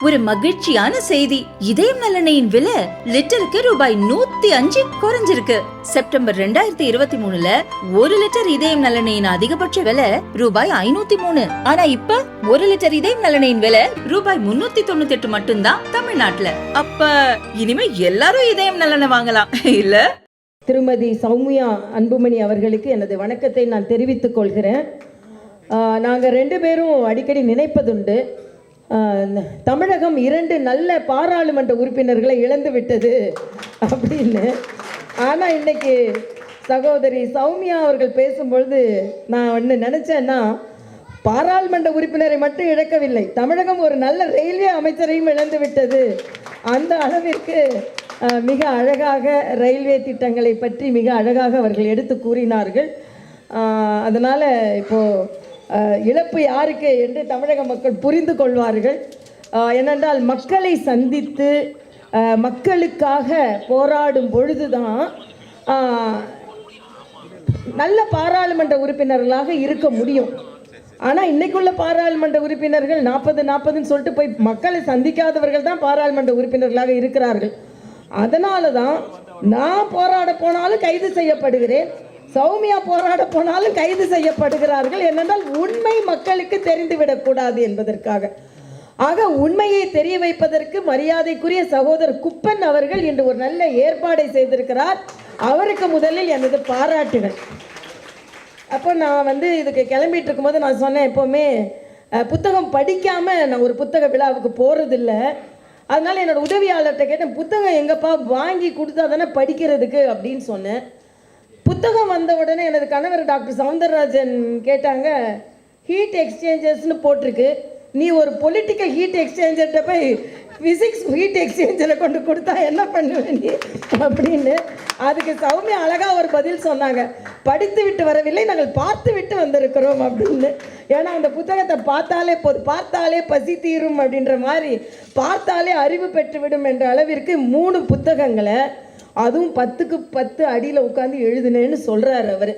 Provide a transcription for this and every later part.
ஒரு மகிழ்ச்சியான செய்தி. இதயம் நலனையின் விலை லிட்டருக்கு ரூபாய் 105 குறைஞ்சிருக்கு. செப்டம்பர் 2023ல 1 லிட்டர் இதயம் நலனையின் அதிகபட்ச விலை ரூபாய் 503. ஆனா இப்ப 1 லிட்டர் இதயம் நலனையின் விலை ரூபாய் 398 மட்டும்தான் தமிழ்நாட்டுல. அப்ப இனிமே எல்லாரும் இதயம் நலனை வாங்கலாம் இல்ல? திருமதி சௌமியா அன்புமணி அவர்களுக்கு எனது வணக்கத்தை நான் தெரிவித்துக் கொள்கிறேன். நாங்கள் 2 பேரும் அடிக்கடி நினைப்பதுண்டு, தமிழகம் 2 நல்ல பாராளுமன்ற உறுப்பினர்களை இழந்து விட்டது அப்படின்னு. ஆனால் இன்னைக்கு சகோதரி சௌமியா அவர்கள் பேசும்பொழுது நான் ஒன்று நினச்சேன்னா, பாராளுமன்ற உறுப்பினரை மட்டும் இழக்கவில்லை, தமிழகம் ஒரு நல்ல ரயில்வே அமைச்சரையும் இழந்து விட்டது. அந்த அளவிற்கு மிக அழகாக ரயில்வே திட்டங்களை பற்றி மிக அழகாக அவர்கள் எடுத்து கூறினார்கள். அதனால் இப்போது இழப்பு யாருக்கு என்று தமிழக மக்கள் புரிந்து கொள்வார்கள். ஏனென்றால் மக்களை சந்தித்து மக்களுக்காக போராடும் பொழுதுதான் நல்ல பாராளுமன்ற உறுப்பினர்களாக இருக்க முடியும். ஆனால் இன்றைக்குள்ள பாராளுமன்ற உறுப்பினர்கள் 40-40ன்னு சொல்லிட்டு போய் மக்களை சந்திக்காதவர்கள் தான் பாராளுமன்ற உறுப்பினர்களாக இருக்கிறார்கள். அதனால தான் நான் போராட போனாலும் கைது செய்யப்படுகிறேன், சௌமியா போராட போனாலும் கைது செய்யப்படுகிறார்கள். என்னென்றால் உண்மை மக்களுக்கு தெரிந்துவிடக்கூடாது என்பதற்காக. ஆக உண்மையை தெரிய வைப்பதற்கு மரியாதைக்குரிய சகோதரர் குப்பன் அவர்கள் இன்று ஒரு நல்ல ஏற்பாடை செய்திருக்கிறார். அவருக்கு முதலில் எனது பாராட்டுகள். அப்போ நான் இதுக்கு கிளம்பிட்டு இருக்கும்போது நான் சொன்னேன், எப்போவுமே புத்தகம் படிக்காமல் நான் ஒரு புத்தக விழாவுக்கு போகிறதில்லை. அதனால் என்னோடய உதவியாளர்கிட்ட கேட்டேன், புத்தகம் எங்கப்பா வாங்கி கொடுத்தா தானே படிக்கிறதுக்கு அப்படின்னு சொன்னேன். புத்தகம் வந்த உடனே எனது கணவர் டாக்டர் சவுந்தரராஜன் கேட்டாங்க, ஹீட் எக்ஸ்சேஞ்சர்ஸ்னு போட்டிருக்கு, நீ ஒரு பொலிட்டிக்கல் ஹீட் எக்ஸ்சேஞ்சர்கிட்ட போய் ஃபிசிக்ஸ் ஹீட் எக்ஸ்சேஞ்சரை கொண்டு கொடுத்தா என்ன பண்ணுவேன் நீ அப்படின்னு. அதுக்கு சௌமியா அழகாக ஒரு பதில் சொன்னாங்க, படித்து விட்டு வரவில்லை, நாங்கள் பார்த்து விட்டு வந்திருக்கிறோம் அப்படின்னு. ஏன்னா அந்த புத்தகத்தை பார்த்தாலே பார்த்தாலே பசி தீரும் அப்படின்ற மாதிரி, பார்த்தாலே அறிவு பெற்றுவிடும் என்ற அளவிற்கு 3 புத்தகங்களை, அதுவும் 10க்கு 10 அடியில் உட்காந்து எழுதுனேன்னு சொல்கிறார் அவர்.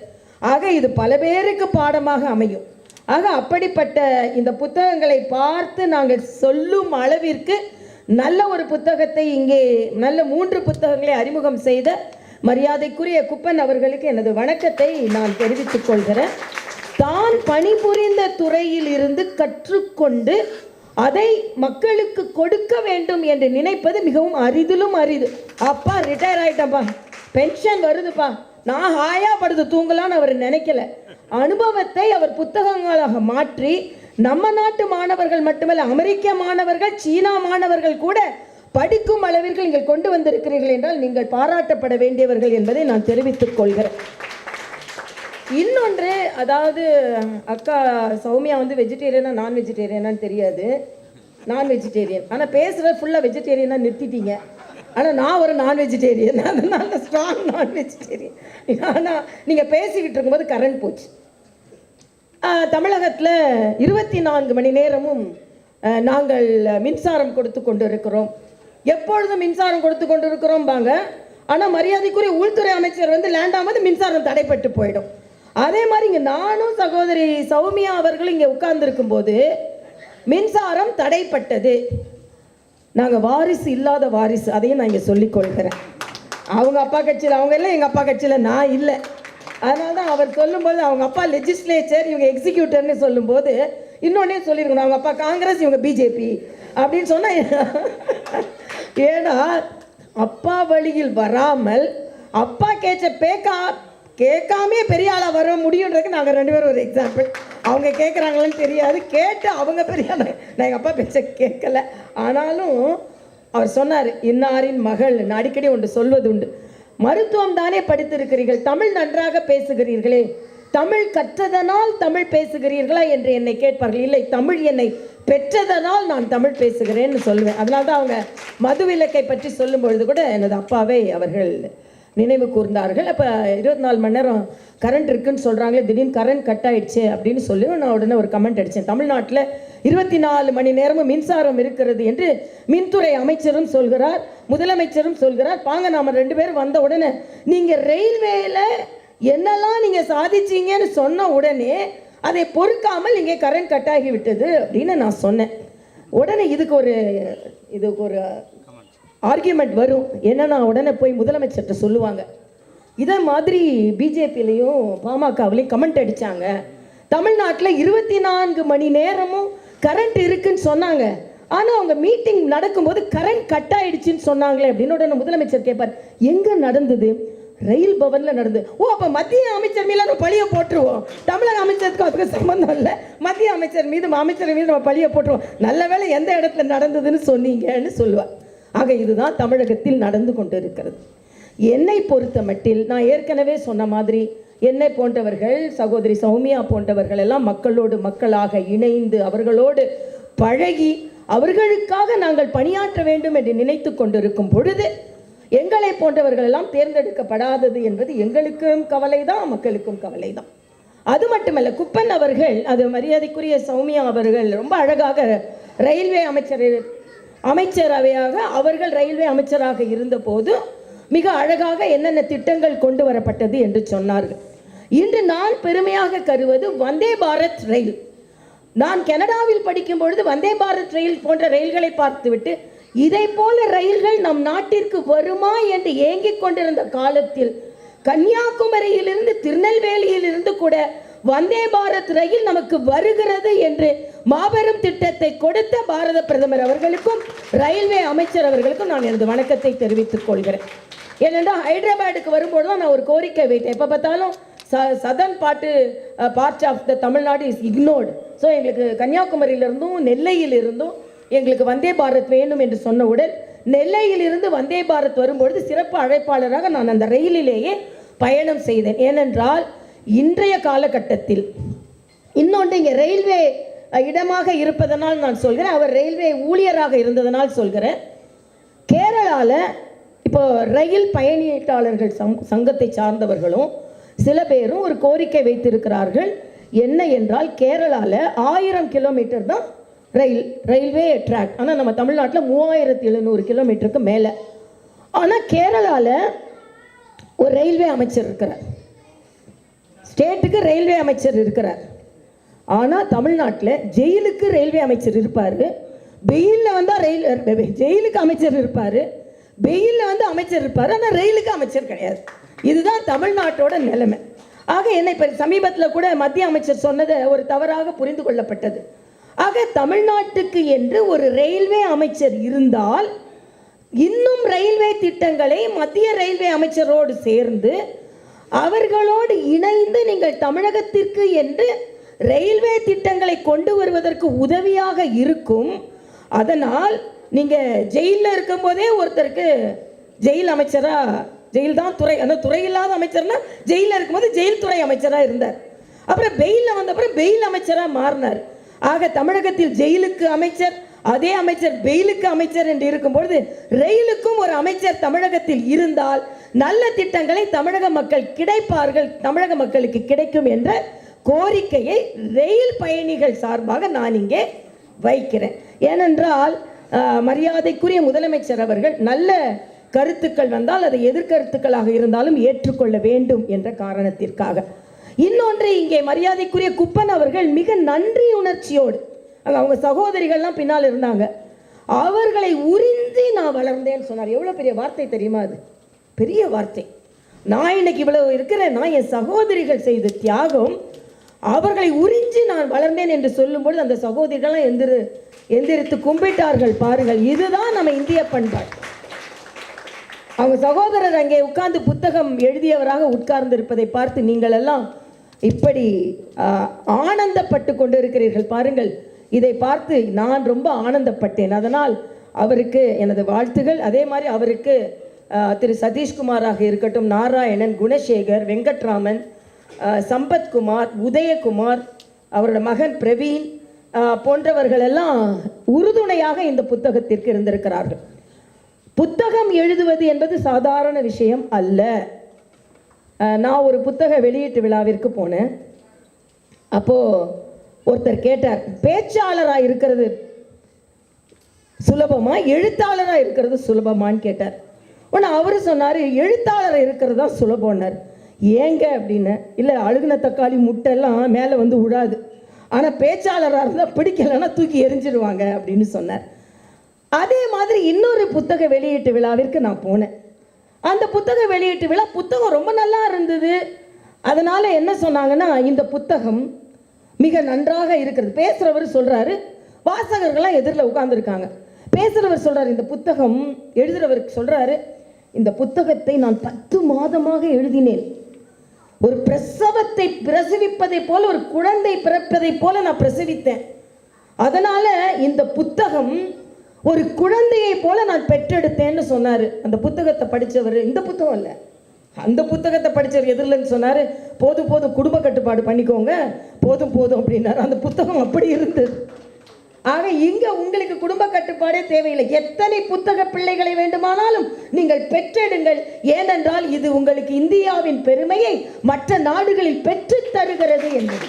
ஆக இது பல பேருக்கு பாடமாக அமையும். ஆக அப்படிப்பட்ட இந்த புத்தகங்களை பார்த்து நாங்கள் சொல்லும் அளவிற்கு நல்ல ஒரு புத்தகத்தை இங்கே நல்ல 3 புத்தகங்களை அறிமுகம் செய்த மரியாதைக்குரிய குப்பன் அவர்களுக்கு எனது வணக்கத்தை நான் தெரிவித்துக் கொள்கிறேன். தான் பணிபுரிந்த துறையில் இருந்து கற்றுக்கொண்டு அதை மக்களுக்கு கொடுக்க வேண்டும் என்று நினைப்பது மிகவும் அரிதிலும் அரிது. அப்பா ரிட்டையர் ஆகிட்டப்பா, பென்ஷன் வருதுப்பா, நான் ஹாயா படுத்து தூங்கலான்னு அவர் நினைக்கல. அனுபவத்தை அவர் புத்தகங்களாக மாற்றி நம்ம நாட்டு மாணவர்கள் மட்டுமல்ல, அமெரிக்க மாணவர்கள், சீனா மாணவர்கள் கூட படிக்கும் அளவிற்கு நீங்கள் கொண்டு வந்திருக்கிறீர்கள் என்றால் நீங்கள் பாராட்டப்பட வேண்டியவர்கள் என்பதை நான் தெரிவித்துக் கொள்கிறேன். இன்னொன்று, அதாவது அக்கா சௌமியா வெஜிடேரியனா நான் வெஜிடேரியனான்னு தெரியாது, நான் வெஜிடேரியன். ஆனால் பேசுகிற ஃபுல்லாக வெஜிடேரியனாக நிறுத்திட்டீங்க. ஆனால் நான் ஒரு நான் வெஜிடேரியன், அதனால ஸ்ட்ராங் நான் வெஜிடேரியன். ஆனால் நீங்கள் பேசிக்கிட்டு இருக்கும்போது கரண்ட் போச்சு. தமிழகத்தில் 24 மணி நேரமும் நாங்கள் மின்சாரம் கொடுத்து கொண்டு இருக்கிறோம். எப்பொழுதும் மின்சாரம் கொடுத்து கொண்டு இருக்கிறோம் பாங்க. ஆனால் மரியாதைக்குரிய உள்துறை அமைச்சர் லேண்டாமது மின்சாரம் தடைப்பட்டு போயிடும். அதே மாதிரி இங்கே நானும் சகோதரி சௌமியா அவர்கள் இங்கே உட்கார்ந்துருக்கும் போது மின்சாரம் தடைப்பட்டது. நாங்கள் வாரிசு இல்லாத வாரிசு, அதையும் நான் இங்கே சொல்லிக்கொள்கிறேன். அவங்க அப்பா கட்சியில் அவங்க இல்லை, எங்கள் அப்பா கட்சியில் நான் இல்லை. அதனால தான் அவர் சொல்லும்போது அவங்க அப்பா லெஜிஸ்லேச்சர், இவங்க எக்ஸிக்யூட்டர்னு சொல்லும்போது இன்னொன்னே சொல்லியிருக்கணும், அவங்க அப்பா காங்கிரஸ், இவங்க பிஜேபி அப்படின்னு சொன்னால். ஏன்னா அப்பா வழியில் வராமல் அப்பா கேட்காமே பெரிய ஆளாக வர முடியுன்றதுக்கு நாங்கள் 2 பேரும் ஒரு எக்ஸாம்பிள். அவங்க கேட்குறாங்களான்னு தெரியாது, கேட்டு அவங்க பெரிய ஆள். நான் எங்கள் அப்பா பேச்ச கேட்கல. ஆனாலும் அவர் சொன்னார், இன்னாரின் மகள். நான் அடிக்கடி ஒன்று சொல்வது உண்டு, மருத்துவம் தானே படித்திருக்கிறீர்கள், தமிழ் நன்றாக பேசுகிறீர்களே, தமிழ் கற்றதனால் தமிழ் பேசுகிறீர்களா என்று என்னை கேட்பார்கள். இல்லை, தமிழ் என்னை பெற்றதனால் நான் தமிழ் பேசுகிறேன்னு சொல்லுவேன். அதனால தான் அவங்க மதுவிலக்கை பற்றி சொல்லும் பொழுது கூட எனது அப்பாவை அவர்கள் நினைவு கூர்ந்தார்கள். அப்போ 24 மணி நேரம் கரண்ட் இருக்குன்னு சொல்கிறாங்களே, திடீர்னு கரண்ட் கட் ஆகிடுச்சு அப்படின்னு சொல்லி நான் உடனே ஒரு கமெண்ட் அடித்தேன். தமிழ்நாட்டில் 24 மணி நேரமும் மின்சாரம் இருக்கிறது என்று மின்துறை அமைச்சரும் சொல்கிறார், முதலமைச்சரும் சொல்கிறார். பாங்க நாம் 2 பேரும் வந்த உடனே நீங்கள் ரயில்வேயில் என்னெல்லாம் நீங்கள் சாதிச்சிங்கன்னு சொன்ன உடனே அதை பொறுக்காமல் இங்கே கரண்ட் கட் ஆகி விட்டது அப்படின்னு நான் சொன்னேன். உடனே இதுக்கு ஒரு ஆர்கியூமெண்ட் வரும். என்னன்னா உடனே போய் முதலமைச்சர்கிட்ட சொல்லுவாங்க, இதே மாதிரி பிஜேபியிலையும் பாமகவிலையும் கமெண்ட் அடித்தாங்க, தமிழ்நாட்டில் 24 மணி நேரமும் கரண்ட் இருக்குன்னு சொன்னாங்க, ஆனால் அவங்க மீட்டிங் நடக்கும்போது கரண்ட் கட் ஆயிடுச்சுன்னு சொன்னாங்களே அப்படின்னு உடனே முதலமைச்சர் கேட்பார், எங்கே நடந்தது? ரயில் பவனில் நடந்தது. ஓ, அப்போ மத்திய அமைச்சர் மீது நம்ம பழியை போட்டுருவோம், தமிழக அமைச்சருக்கு அதுக்கு சம்மந்தம் இல்லை, மத்திய அமைச்சர் மீது நம்ம பழியை போட்டுருவோம், நல்ல வேளை எந்த இடத்துல நடந்ததுன்னு சொன்னீங்கன்னு சொல்லுவார். ஆக இதுதான் தமிழகத்தில் நடந்து கொண்டு இருக்கிறது. என்னை பொறுத்த மட்டில் நான் ஏற்கனவே சொன்ன மாதிரி என்னை போன்றவர்கள், சகோதரி சௌமியா போன்றவர்கள் எல்லாம் மக்களோடு மக்களாக இணைந்து அவர்களோடு பழகி அவர்களுக்காக நாங்கள் பணியாற்ற வேண்டும் என்று நினைத்து கொண்டிருக்கும் பொழுது எங்களை போன்றவர்கள் எல்லாம் தேர்ந்தெடுக்கப்படாதது என்பது எங்களுக்கும் கவலைதான், மக்களுக்கும் கவலைதான். அது மட்டுமல்ல, குப்பன் அவர்கள், அது மரியாதைக்குரிய சௌமியா அவர்கள் ரொம்ப அழகாக ரயில்வே அமைச்சரவையாக அவர்கள் ரயில்வே அமைச்சராக இருந்தபோது மிக அழகாக என்னென்ன திட்டங்கள் கொண்டு வரப்பட்டது என்று சொன்னார்கள். இன்று நான் பெருமையாக கருவது வந்தே பாரத் ரயில். நான் கனடாவில் படிக்கும் பொழுது வந்தே பாரத் ரயில் போன்ற ரயில்களை பார்த்துவிட்டு இதை போல ரயில்கள் நம் நாட்டிற்கு வருமா என்று ஏங்கிக் கொண்டிருந்த காலத்தில் கன்னியாகுமரியிலிருந்து திருநெல்வேலியிலிருந்து கூட வந்தே பாரத் ரயில் நமக்கு வருகிறது என்று மாபெரும் திட்டத்தை கொடுத்த பாரத பிரதமர் அவர்களுக்கும் ரயில்வே அமைச்சர் அவர்களுக்கும் நான் எனது வணக்கத்தை தெரிவித்துக் கொள்கிறேன். ஏனென்றால் ஹைதராபாத்துக்கு வரும்போது தான் நான் ஒரு கோரிக்கை வைத்தேன், எப்போ பார்த்தாலும் southern part of the Tamil Nadu is ignored. So எங்களுக்கு கன்னியாகுமரியிலிருந்தும் நெல்லையிலிருந்தும் எங்களுக்கு வந்தே பாரத் வேணும் என்று சொன்னவுடன் நெல்லையிலிருந்து வந்தே பாரத் வரும்பொழுது சிறப்பு அழைப்பாளராக நான் அந்த ரயிலிலேயே பயணம் செய்தேன். ஏனென்றால் இன்றைய காலகட்டத்தில் இன்னொன்று இங்கே ரயில்வே இடமாக இருப்பதனால் நான் சொல்கிறேன், அவர் ரயில்வே ஊழியராக இருந்ததனால் சொல்கிறேன். கேரளாவில் இப்போ ரயில் பயணியாளர்கள் சங்கத்தை சார்ந்தவர்களும் சில பேரும் ஒரு கோரிக்கை வைத்திருக்கிறார்கள். என்ன என்றால், கேரளாவில் 1000 கிலோமீட்டர் தான் ரயில்வே ட்ராக், ஆனால் நம்ம தமிழ்நாட்டில் 3700 கிலோமீட்டருக்கு மேலே. ஆனால் கேரளாவில் ஒரு ரயில்வே அமைச்சர் இருக்கிறார், ஸ்டேட்டுக்கு ரயில்வே அமைச்சர் இருக்கிறார். ஆனால் தமிழ்நாட்டில் ஜெயிலுக்கு ரயில்வே அமைச்சர் இருப்பார், வெயிலில் வந்தால் ஜெயிலுக்கு அமைச்சர் இருப்பார், வெயிலில் வந்து அமைச்சர் இருப்பார், ஆனால் ரயிலுக்கு அமைச்சர் கிடையாது. இதுதான் தமிழ்நாட்டோட நிலைமை. ஆக என்னை இப்போ சமீபத்தில் கூட மத்திய அமைச்சர் சொன்னதை ஒரு தவறாக புரிந்து கொள்ளப்பட்டது. ஆக தமிழ்நாட்டுக்கு என்று ஒரு ரயில்வே அமைச்சர் இருந்தால் இன்னும் ரயில்வே திட்டங்களை மத்திய ரயில்வே அமைச்சரோடு சேர்ந்து அவர்களோடு இணைந்து நீங்கள் தமிழகத்திற்கு என்று ரயில்வே திட்டங்களை கொண்டு வருவதற்கு உதவியாக இருக்கும். அதனால் நீங்கள் ஜெயிலில் இருக்கும்போதே ஒருத்தருக்கு ஜெயில் அமைச்சராக, ஜெயில் தான் துறை, அந்த துறை இல்லாத அமைச்சர்னா ஜெயிலில் இருக்கும்போது ஜெயில் துறை அமைச்சராக இருந்தார். அப்புறம் பெயிலில் வந்த அப்புறம் பெயில் அமைச்சராக மாறினார். ஆக தமிழகத்தில் ஜெயிலுக்கு அமைச்சர், அதே அமைச்சர் பெயிலுக்கு அமைச்சர் என்று இருக்கும்பொழுது ரயிலுக்கும் ஒரு அமைச்சர் தமிழகத்தில் இருந்தால் நல்ல திட்டங்களை தமிழக மக்கள் கிடைப்பார்கள், தமிழக மக்களுக்கு கிடைக்கும் என்ற கோரிக்கையை ரயில் பயணிகள் சார்பாக நான் இங்கே வைக்கிறேன். ஏனென்றால் மரியாதைக்குரிய முதலமைச்சர் அவர்கள் நல்ல கருத்துக்கள் வந்தால் அதை எதிர்கருத்துக்களாக இருந்தாலும் ஏற்றுக்கொள்ள வேண்டும் என்ற காரணத்திற்காக. இன்னொன்று, இங்கே மரியாதைக்குரிய குப்பன் அவர்கள் மிக நன்றி உணர்ச்சியோடு, அவங்க சகோதரிகள்லாம் பின்னால் இருந்தாங்க, அவர்களை உறிஞ்சி நான் வளர்ந்தேன்னு சொன்னார். எவ்வளோ பெரிய வார்த்தை தெரியுமா? அது பெரிய வார்த்தை. நான் இன்னைக்கு இவ்வளவு இருக்கிறேன், நான் என் சகோதரிகள் செய்த தியாகம், அவர்களை உறிஞ்சி நான் வளர்ந்தேன் என்று சொல்லும்பொழுது அந்த சகோதரிகள்லாம் எந்திரித்து கும்பிட்டார்கள். பாருங்கள், இதுதான் நம்ம இந்திய பண்பாடு. அவங்க சகோதரர் அங்கே உட்கார்ந்து புத்தகம் எழுதியவராக உட்கார்ந்து இருப்பதை பார்த்து நீங்கள் எல்லாம் இப்படி ஆனந்தப்பட்டு கொண்டு இருக்கிறீர்கள். பாருங்கள், இதை பார்த்து நான் ரொம்ப ஆனந்தப்பட்டேன். அதனால் அவருக்கு எனது வாழ்த்துகள். அதே மாதிரி அவருக்கு திரு சதீஷ்குமாராக இருக்கட்டும், நாராயணன், குணசேகர், வெங்கட்ராமன், சம்பத்குமார், உதயகுமார், அவரோட மகன் பிரவீன் போன்றவர்கள் எல்லாம் உறுதுணையாக இந்த புத்தகத்திற்கு இருந்திருக்கிறார்கள். புத்தகம் எழுதுவது என்பது சாதாரண விஷயம் அல்ல. நான் ஒரு புத்தக வெளியீட்டு விழாவிற்கு போனேன். அப்போது ஒருத்தர் கேட்டார், பேச்சாளராக இருக்கிறது சுலபமா, எழுத்தாளராக இருக்கிறது சுலபமான்னு கேட்டார். உடனே அவர் சொன்னார், எழுத்தாளராக இருக்கிறது தான் சுலபம்னார். ஏங்க அப்படின்னு. இல்லை, அழுகுன தக்காளி முட்டையெல்லாம் மேலே வந்து விடாது, ஆனால் பேச்சாளராக இருந்தால் பிடிக்கலைன்னா தூக்கி எரிஞ்சிடுவாங்க அப்படின்னு சொன்னார். அதே மாதிரி இன்னொரு புத்தக வெளியீட்டு விழாவிற்கு நான் போனேன். அந்த புத்தக வெளியீட்டு விழா புத்தகம் ரொம்ப நல்லா இருந்தது. அதனால் என்ன சொன்னாங்கன்னா, இந்த புத்தகம் மிக நன்றாக இருக்கிறது. பேசுகிறவர் சொல்கிறாரு, வாசகர்கள்லாம் எதிரில் உட்கார்ந்துருக்காங்க. பேசுகிறவர் சொல்கிறார், இந்த புத்தகம், எழுதுகிறவருக்கு சொல்கிறாரு, இந்த புத்தகத்தை நான் 10 மாதமாக எழுதினேன். ஒரு பிரசவத்தை பிரசவிப்பதை போல, ஒரு குழந்தை பிறப்பதை போல நான் பிரசவித்தேன். அதனால் இந்த புத்தகம் ஒரு குழந்தையை போல நான் பெற்றெடுத்தேன்னு சொன்னார். அந்த புத்தகத்தை படித்தவர், இந்த புத்தகம் இல்லை, அந்த புத்தகத்தை படித்தவர் எதிரில்னு சொன்னார், போதும் போதும் குடும்ப கட்டுப்பாடு பண்ணிக்கோங்க, போதும் போதும் அப்படின்னாரு. அந்த புத்தகம் அப்படி இருந்தது. ஆக இங்கே உங்களுக்கு குடும்ப கட்டுப்பாடே தேவையில்லை. எத்தனை புத்தக பிள்ளைகளை வேண்டுமானாலும் நீங்கள் பெற்றெடுங்கள். ஏனென்றால் இது உங்களுக்கு இந்தியாவின் பெருமையை மற்ற நாடுகளில் பெற்றுத் தருகிறது என்பது.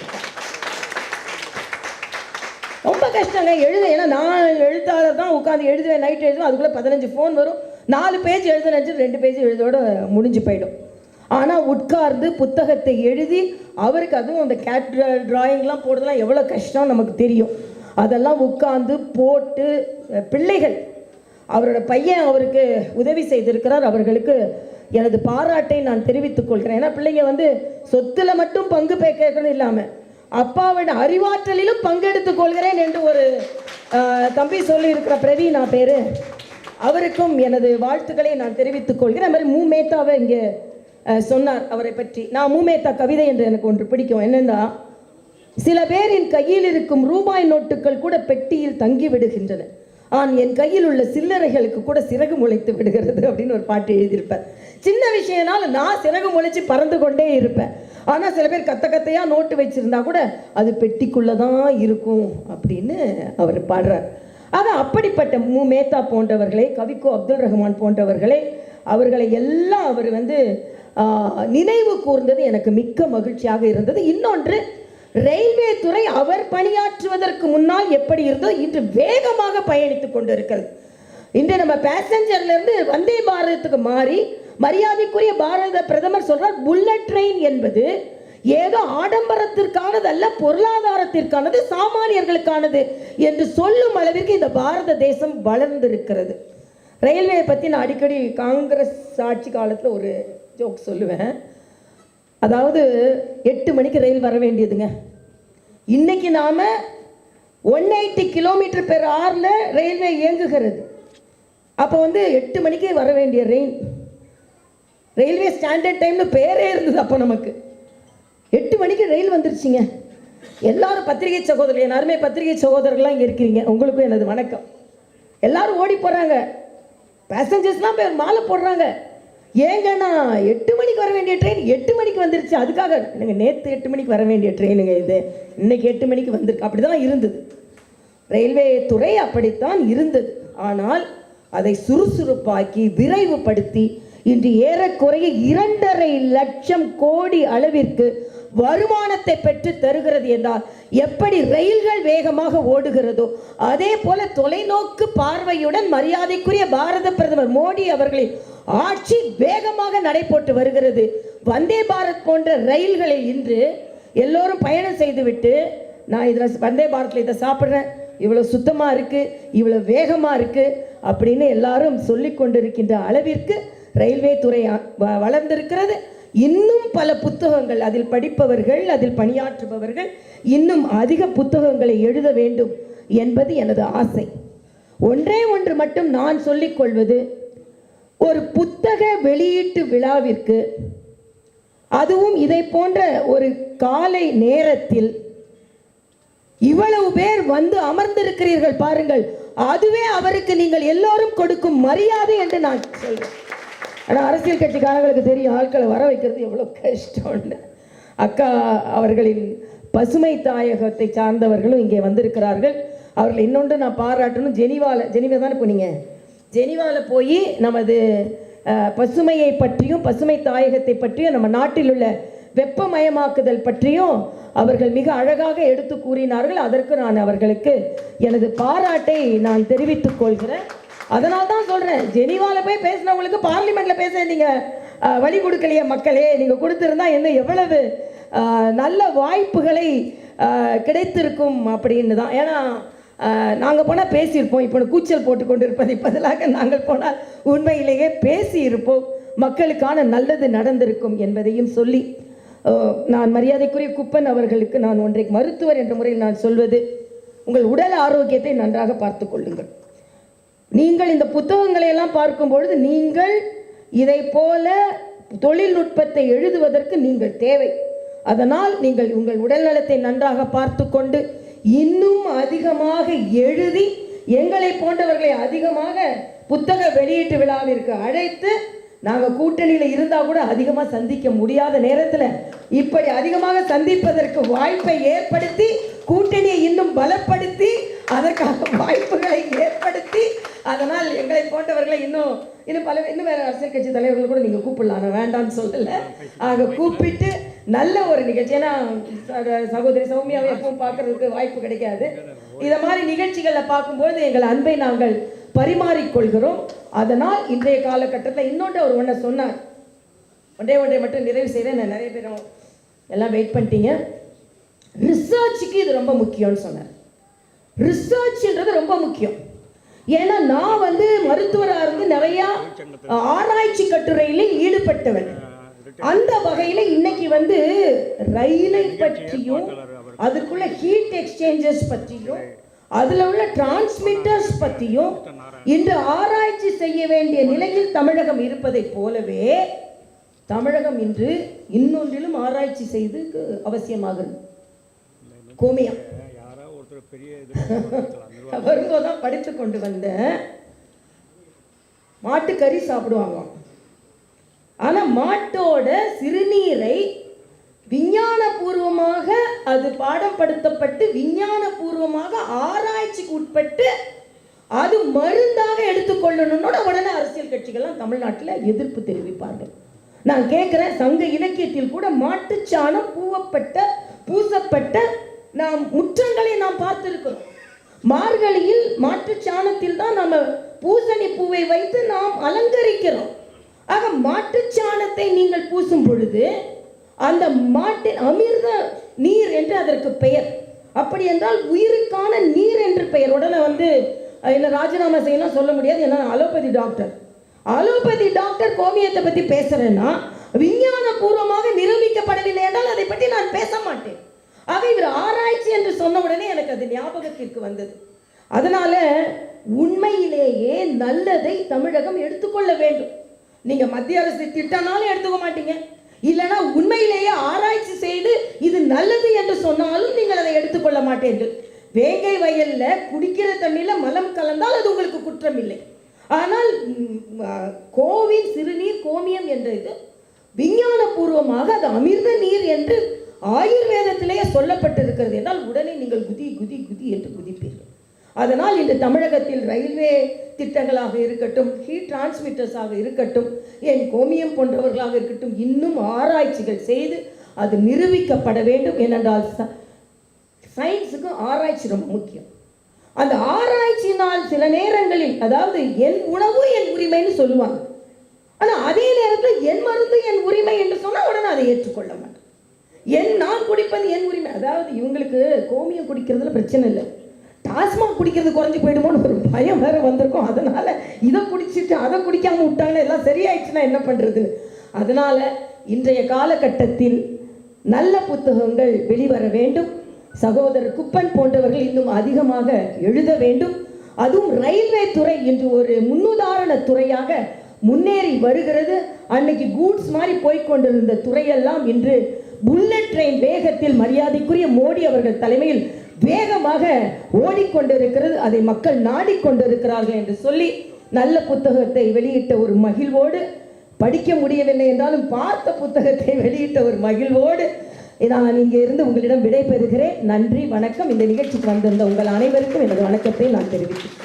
ரொம்ப கஷ்டங்க எழுத. ஏன்னா நான் எழுத்தாளர் தான், உட்காந்து எழுதுவேன், நைட் எழுதுவேன், அதுக்குள்ளே 15 ஃபோன் வரும். 4 பேஜ் எழுத நினச்சி 2 பேஜ் எழுதோட முடிஞ்சு போயிடும். ஆனால் உட்கார்ந்து புத்தகத்தை எழுதி அவருக்கு, அதுவும் அந்த கேட்ரல் டிராயிங்லாம் போடுறதுலாம் எவ்வளோ கஷ்டம் நமக்கு தெரியும். அதெல்லாம் உட்கார்ந்து போட்டு, பிள்ளைகள், அவரோட பையன் அவருக்கு உதவி செய்திருக்கிறார். அவர்களுக்கு எனது பாராட்டை நான் தெரிவித்துக் கொள்கிறேன். ஏன்னா பிள்ளைங்க சொத்துல மட்டும் பங்கு கேட்கணும் இல்லாமல் அப்பாவோட அறிவாற்றலிலும் பங்கெடுத்துக் கொள்கிறேன் என்று ஒரு தம்பி சொல்லி இருக்கிற பிரவீனா பேரு, அவருக்கும் எனது வாழ்த்துக்களை நான் தெரிவித்துக் கொள்கிறேன். அது மாதிரி மூமேத்தாவை இங்கே சொன்னார் அவரை பற்றி. நான் மூமேத்தா கவிதை என்று எனக்கு ஒன்று பிடிக்கும். என்னென்னா, சில பேரின் கையில் இருக்கும் ரூபாய் நோட்டுகள் கூட பெட்டியில் தங்கி விடுகின்றன, என் கையில் உள்ள சில்லறைகளுக்கு கூட சிறகு முளைத்து விடுகிறது அப்படின்னு ஒரு பாட்டு எழுதியிருப்பார். சின்ன விஷயம்னால நான் சிறகு முளைச்சி பறந்து கொண்டே இருப்பேன். ஆனால் சில பேர் கத்தையாக நோட்டு வச்சிருந்தா கூட அது பெட்டிக்குள்ளே தான் இருக்கும் அப்படின்னு அவர் பாடுறார். ஆக அப்படிப்பட்ட மூமேத்தா போன்றவர்களே, கவிக்கோ அப்துல் ரஹ்மான் போன்றவர்களே, அவர்களை எல்லாம் அவர் நினைவு கூர்ந்தது எனக்கு மிக்க மகிழ்ச்சியாக இருந்தது. இன்னொன்று, ரயில்வே துறை அவர் பணியாற்றுவதற்கு முன்னால் எப்படி இருந்தோ இன்று வேகமாக பயணித்துக் கொண்டிருக்கிறது. இன்று நம்ம பேசஞ்சர்லேருந்து வந்தே பாரதத்துக்கு மாறி, மரியாதைக்குரிய பாரத பிரதமர் சொல்றார், புல்லட் ட்ரெயின் என்பது ஏதோ ஆடம்பரத்திற்கானது அல்ல, பொருளாதாரத்திற்கானது, சாமானியர்களுக்கானது என்று சொல்லும் அளவிற்கு இந்த பாரத தேசம் வளர்ந்திருக்கிறது. ரயில்வே பற்றி நான் அடிக்கடி காங்கிரஸ் ஆட்சி காலத்தில் ஒரு ஜோக் சொல்லுவேன். அதாவது 8 மணிக்கு ரயில் வர வேண்டியதுங்க. இன்னைக்கு நாம் 180 km/h ரயில்வே இயங்குகிறது. அப்போ 8 மணிக்கே வர வேண்டிய ரயில்வே ஸ்டாண்டர்ட் டைம்னு பேரே இருந்தது. அப்போ நமக்கு 8 மணிக்கு ரயில் வந்துருச்சுங்க. எல்லாரும் பத்திரிகை சகோதரர்கள், எல்லாருமே பத்திரிகை சகோதரர்கள்லாம் இங்கே இருக்கிறீங்க, உங்களுக்கும் எனது வணக்கம். எல்லாரும் ஓடி போகிறாங்க, பேசஞ்சர்ஸ்லாம் பேர் மாலை போடுறாங்க. ஏங்கன்னா 8 மணிக்கு வர வேண்டிய ட்ரெயின் 8 மணிக்கு வந்துருச்சு. அதுக்காக எனக்கு நேற்று 8 மணிக்கு வர வேண்டிய ட்ரெயினுங்க இது, இன்னைக்கு 8 மணிக்கு வந்திருக்கு. அப்படி தான் இருந்தது ரயில்வே துறை, அப்படித்தான் இருந்தது. ஆனால் அதை சுறுசுறுப்பாக்கி விரைவுபடுத்தி இன்று ஏறக்குறைய 2.5 லட்சம் கோடி அளவிற்கு வருமானத்தை பெற்று தருகிறது என்றால், எப்படி ரயில்கள் வேகமாக ஓடுகிறதோ அதே போல தொலைநோக்கு பார்வையுடன் மரியாதைக்குரிய பாரத பிரதமர் மோடி அவர்களின் ஆட்சி வேகமாக நடைபோட்டு வருகிறது. வந்தே பாரத் போன்ற ரயில்களில் இன்று எல்லோரும் பயணம் செய்துவிட்டு, நான் இதில் வந்தே பாரத்தில் இதை சாப்பிட்றேன், இவ்வளோ சுத்தமாக இருக்குது, இவ்வளோ வேகமாக இருக்குது அப்படின்னு எல்லாரும் சொல்லி கொண்டிருக்கின்ற அளவிற்கு ரயில்வே துறை வளர்ந்திருக்கிறது. இன்னும் பல புத்தகங்கள், அதில் படிப்பவர்கள், அதில் பணியாற்றுபவர்கள் இன்னும் அதிக புத்தகங்களை எழுத வேண்டும் என்பது எனது ஆசை. ஒன்றே ஒன்று மட்டும் நான் சொல்லிக்கொள்வது, ஒரு புத்தக வெளியீட்டு விழாவிற்கு, அதுவும் இதை போன்ற ஒரு காலை நேரத்தில் இவ்வளவு பேர் அமர்ந்திருக்கிறீர்கள் பாருங்கள், அதுவே அவருக்கு நீங்கள் எல்லோரும் கொடுக்கும் மரியாதை என்று நான் சொல்றேன். ஆனால் அரசியல் கட்சிக்காரங்களுக்கு தெரியும் ஆட்களை வர வைக்கிறது எவ்வளோ கஷ்டம்னு. அக்கா அவர்களின் பசுமை தாயகத்தை சார்ந்தவர்களும் இங்கே வந்திருக்கிறார்கள். அவர்கள் இன்னொன்று நான் பாராட்டணும். ஜெனிவா தானே போனீங்க, ஜெனிவாவில் போய் நமது பசுமையை பற்றியும் பசுமை தாயகத்தை பற்றியும் நம்ம நாட்டில் உள்ள வெப்பமயமாக்குதல் பற்றியும் அவர்கள் மிக அழகாக எடுத்து கூறினார்கள். அதற்கு நான் அவர்களுக்கு எனது பாராட்டை நான் தெரிவித்துக் கொள்கிறேன். அதனால தான் சொல்கிறேன், ஜெனிவாவில் போய் பேசினவங்களுக்கு பார்லிமெண்ட்டில் பேச நீங்கள் வழி கொடுக்கலையே மக்களே, நீங்கள் கொடுத்துருந்தா என்ன எவ்வளவு நல்ல வாய்ப்புகளை கிடைத்திருக்கும் அப்படின்னு தான். ஏன்னா நாங்கள் போனால் பேசியிருப்போம், இப்போ கூச்சல் போட்டு கொண்டு இருப்பதை பதிலாக நாங்கள் போனால் உண்மையிலேயே பேசியிருப்போம், மக்களுக்கான நல்லது நடந்திருக்கும் என்பதையும் சொல்லி நான் மரியாதைக்குரிய குப்பன் அவர்களுக்கு நான் ஒன்றை மருத்துவர் என்ற முறையில் நான் சொல்வது, உங்கள் உடல் ஆரோக்கியத்தை நன்றாக பார்த்து கொள்ளுங்கள். நீங்கள் இந்த புத்தகங்களை எல்லாம் பார்க்கும் பொழுது நீங்கள் இதை போல தொழில்நுட்பத்தை எழுதுவதற்கு நீங்கள் தேவை. அதனால் நீங்கள் உங்கள் உடல் நலத்தை நன்றாக பார்த்து கொண்டு இன்னும் அதிகமாக எழுதி எங்களை போன்றவர்களை அதிகமாக புத்தக வெளியீட்டு விழாவிற்கு அழைத்து, நாங்கள் கூட்டணியில் இருந்தால் கூட அதிகமாக சந்திக்க முடியாத நேரத்தில் இப்படி அதிகமாக சந்திப்பதற்கு வாய்ப்பை ஏற்படுத்தி, கூட்டணியை இன்னும் பலப்படுத்தி, அதற்கான வாய்ப்புகளை ஏற்படுத்தி, அதனால் எங்களை போன்றவர்களை இன்னும் வேறு அரசியல் கட்சி தலைவர்கள் கூட நீங்கள் கூப்பிடலாம், நான் வேண்டாம்னு சொல்லலை. ஆக கூப்பிட்டு நல்ல ஒரு நிகழ்ச்சி, ஏன்னா சகோதரி சௌமியாவை எப்பவும் பார்க்கறதுக்கு வாய்ப்பு கிடைக்காது. இதை மாதிரி நிகழ்ச்சிகளை பார்க்கும்போது எங்கள் அன்பை நாங்கள் பரிமாறிக்கொள்கிறோம். அதனால் இன்றைய காலகட்டத்தில் இன்னொன்று அவர் ஒன்றை சொன்னார், ஒன்றை மட்டும் நிறைவு செய்கிறேன். நான் நிறைய பேர் எல்லாம் வெயிட் பண்ணிட்டீங்க. ரிசர்ச்சுக்கு இது ரொம்ப முக்கியம்னு சொன்னார். ரிசர்ச்ன்றது ரொம்ப முக்கியம். ஏன்னா நான் மருத்துவராக இருந்து நிறையா ஆராய்ச்சி கட்டுரையில் ஈடுபட்டவன். அந்த வகையில் இன்னைக்கு ரயிலை பற்றியும் அதுக்குள்ள ஹீட் எக்ஸ்சேஞ்சர்ஸ் பற்றியும் அதில் உள்ள டிரான்ஸ்மிட்டர்ஸ் பற்றியும் இன்று ஆராய்ச்சி செய்ய வேண்டிய நிலையில் தமிழகம் இருப்பதை போலவே தமிழகம் இன்று இன்னொன்றிலும் ஆராய்ச்சி செய்து அவசியமாகிறது. கோமியம் வரும்போதுதான் படித்து கொண்டு வந்த மாட்டுக்கறி சாப்பிடுவாங்க. ஆனா மாட்டோட சிறுநீரை விஞ்ஞானபூர்வமாக அது பாடம் படுத்தப்பட்டு விஞ்ஞானபூர்வமாக ஆராய்ச்சிக்கு உட்பட்டு அது மருந்தாக எடுத்துக்கொள்ளணும்னோட உடனே அரசியல் கட்சிகள்லாம் தமிழ்நாட்டில் எதிர்ப்பு தெரிவிப்பார்கள். நான் கேட்குறேன், சங்க இலக்கியத்தில் கூட மாட்டுச்சாணம் பூசப்பட்ட நாம் முற்றங்களை நாம் பார்த்திருக்கிறோம். மார்கழியில் மாட்டுச்சாணத்தில் தான் நம்ம பூசணி பூவை வைத்து நாம் அலங்கரிக்கிறோம். ஆக மாட்டுச்சாணத்தை நீங்கள் பூசும் பொழுது அந்த மாட்டின் அமிர்த நீர் என்று அதற்கு பெயர். அப்படி என்றால் உயிருக்கான நீர் என்று பெயர். உடனே என்ன ராஜினாமா செய்யலாம் சொல்ல முடியாது, ஏன்னா அலோபதி டாக்டர் கோமியத்தை பற்றி பேசுறேன்னா விஞ்ஞான பூர்வமாக நிரூபிக்கப்படவில்லை என்றால் அதை பற்றி நான் பேச மாட்டேன். ஆக இவர் ஆராய்ச்சி என்று சொன்ன உடனே எனக்கு அது ஞாபகத்திற்கு வந்தது. அதனால உண்மையிலேயே நல்லதை தமிழகம் எடுத்துக்கொள்ள வேண்டும். நீங்க மத்திய அரசு திட்டனாலும் எடுத்துக்க மாட்டீங்க, இல்லைன்னா உண்மையிலேயே ஆராய்ச்சி செய்து இது நல்லது என்று சொன்னாலும் நீங்கள் அதை எடுத்துக்கொள்ள மாட்டீர்கள். வேங்கை வயல்ல குடிக்கிற தண்ணியில மலம் கலந்தால் அது உங்களுக்கு குற்றம் இல்லை. ஆனால் கோவின் சிறுநீர் கோமியம் என்ற இது விஞ்ஞான பூர்வமாக அது அமிர்த நீர் என்று ஆயுர்வேதத்திலேயே சொல்லப்பட்டிருக்கிறது என்றால் உடனே நீங்கள் குதி குதி குதி என்று குதிப்பீர்கள். அதனால் இந்த தமிழகத்தில் ரயில்வே திட்டங்களாக இருக்கட்டும், ஹீட் டிரான்ஸ்மிட்டர்ஸாக இருக்கட்டும், என் கோமியம் போன்றவர்களாக இருக்கட்டும், இன்னும் ஆராய்ச்சிகள் செய்து அது நிரூபிக்கப்பட வேண்டும். ஏனென்றால் சயின்ஸுக்கு ஆராய்ச்சி ரொம்ப முக்கியம். அந்த ஆராய்ச்சினால் சில நேரங்களில் அதாவது என் உணவு என் உரிமைன்னு சொல்லுவாங்க, ஆனால் அதே நேரத்தில் என் மருந்து என் உரிமை என்று சொன்னால் உடனே அதை ஏற்றுக்கொள்ள மாட்டேன். நான் குடிப்பது என் உரிமை. அதாவது இவங்களுக்கு கோமியம் குடிக்கிறதுல பிரச்சனை இல்லை, டாஸ்மாக் குடிக்கிறது குறைஞ்சி போயிடுமோன்னு ஒரு பயம் வேறு வந்திருக்கும். அதனால் இதை குடிச்சிட்டு அதை குடிக்காமல் விட்டாங்கன்னா எல்லாம் சரியாயிடுச்சுன்னா என்ன பண்ணுறதுன்னு. அதனால் இன்றைய காலகட்டத்தில் நல்ல புத்தகங்கள் வெளிவர வேண்டும். சகோதரர் குப்பன் போன்றவர்கள் இன்னும் அதிகமாக எழுத வேண்டும். அதுவும் ரயில்வே துறை இன்று ஒரு முன்னுதாரண துறையாக முன்னேறி வருகிறது. அன்னைக்கு கூட்ஸ் மாதிரி போய்கொண்டிருந்த துறையெல்லாம் இன்று புல்லட் ட்ரெயின் வேகத்தில் மரியாதைக்குரிய மோடி அவர்கள் தலைமையில் வேகமாக ஓடிக்கொண்டிருக்கிறது. அதை மக்கள் நாடிக்கொண்டிருக்கிறார்கள் என்று சொல்லி நல்ல புத்தகத்தை வெளியிட்ட ஒரு மகிழ்வோடு, படிக்க முடியவில்லை என்றாலும் பார்த்த புத்தகத்தை வெளியிட்ட ஒரு மகிழ்வோடு நான் இங்கே இருந்து உங்களிடம் விடைபெறுகிறேன். நன்றி, வணக்கம். இந்த நிகழ்ச்சிக்கு வந்திருந்த உங்கள் அனைவருக்கும் எனது வணக்கத்தை நான் தெரிவிக்கிறேன்.